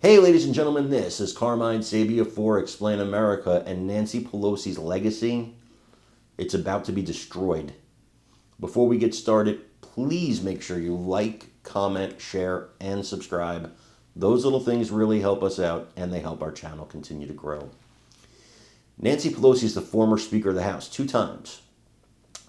Hey, ladies and gentlemen, this is Carmine Sabia for Explain America, and Nancy Pelosi's legacy, it's about to be destroyed. Before we get started, please make sure you like, comment, share, and subscribe. Those little things really help us out, and they help our channel continue to grow. Nancy Pelosi is the former Speaker of the House 2 times.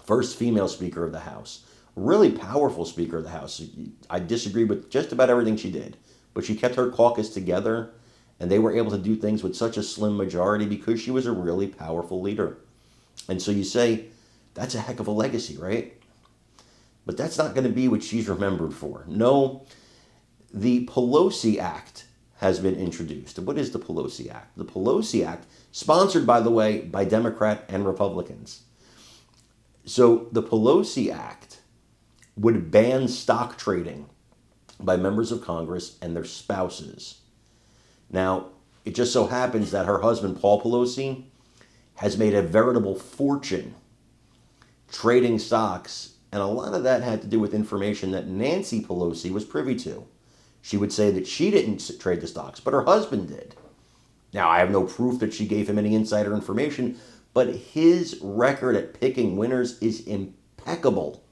First female Speaker of the House. Really powerful Speaker of the House. I disagree with just about everything she did. But she kept her caucus together, and they were able to do things with such a slim majority because she was a really powerful leader. And so you say, that's a heck of a legacy, right? But that's not going to be what she's remembered for. No, the Pelosi Act has been introduced. What is the Pelosi Act? The Pelosi Act, sponsored, by the way, by Democrat and Republicans. So the Pelosi Act would ban stock trading by members of Congress and their spouses. Now, it just so happens that her husband, Paul Pelosi, has made a veritable fortune trading stocks, and a lot of that had to do with information that Nancy Pelosi was privy to. She would say that she didn't trade the stocks, but her husband did. Now, I have no proof that she gave him any insider information, but his record at picking winners is impeccable.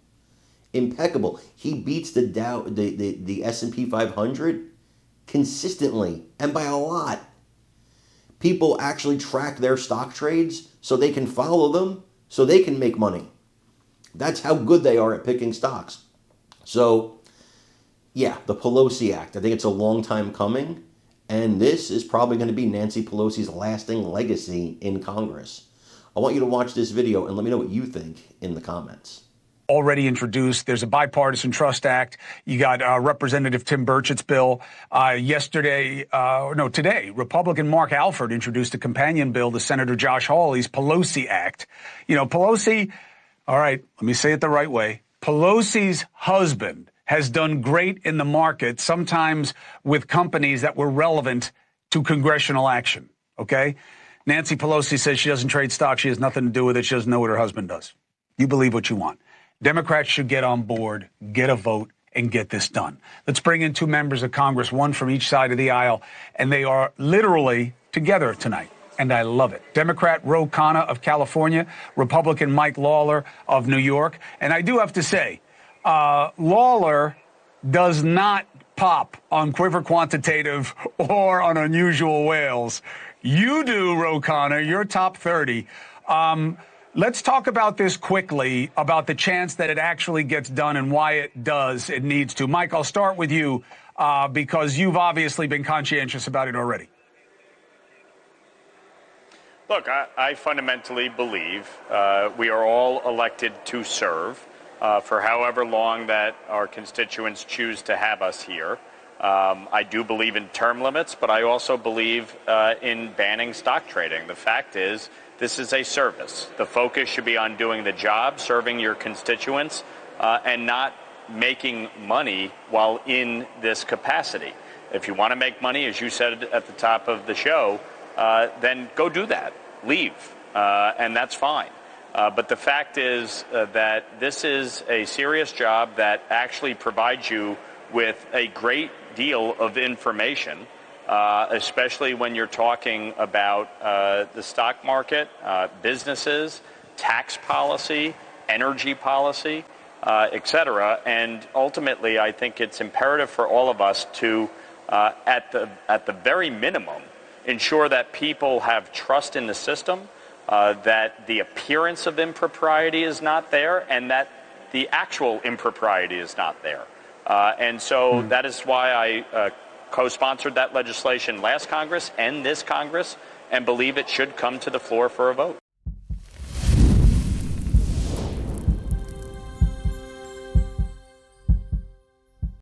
Impeccable. He beats the S&P 500 consistently and by a lot. People actually track their stock trades so they can follow them so they can make money. That's how good they are at picking stocks. So, yeah, the Pelosi Act. I think it's a long time coming, and this is probably going to be Nancy Pelosi's lasting legacy in Congress. I want you to watch this video and let me know what you think in the comments. Already introduced. There's a bipartisan trust act. You got Representative Tim Burchett's bill. Today, Republican Mark Alford introduced a companion bill to Senator Josh Hawley's Pelosi Act. You know, Pelosi, all right, let me say it the right way. Pelosi's husband has done great in the market, sometimes with companies that were relevant to congressional action, okay? Nancy Pelosi says she doesn't trade stock. She has nothing to do with it. She doesn't know what her husband does. You believe what you want. Democrats should get on board, get a vote, and get this done. Let's bring in 2 members of Congress, one from each side of the aisle, and they are literally together tonight, and I love it. Democrat Ro Khanna of California, Republican Mike Lawler of New York, and I do have to say, Lawler does not pop on Quiver Quantitative or on Unusual Whales. You do, Ro Khanna, you're top 30. Let's talk about this quickly, about the chance that it actually gets done and why it needs to. Mike, I'll start with you because you've obviously been conscientious about it already. Look, I fundamentally believe we are all elected to serve for however long that our constituents choose to have us here. I do believe in term limits, but I also believe in banning stock trading. The fact is, this is a service. The focus should be on doing the job, serving your constituents, and not making money while in this capacity. If you want to make money, as you said at the top of the show, then go do that. Leave, and that's fine. But the fact is that this is a serious job that actually provides you with a great deal of information, especially when you're talking about the stock market, businesses, tax policy, energy policy, et cetera. And ultimately, I think it's imperative for all of us to, at the very minimum, ensure that people have trust in the system, that the appearance of impropriety is not there, and that the actual impropriety is not there. And so that is why I co-sponsored that legislation last Congress and this Congress, and believe it should come to the floor for a vote.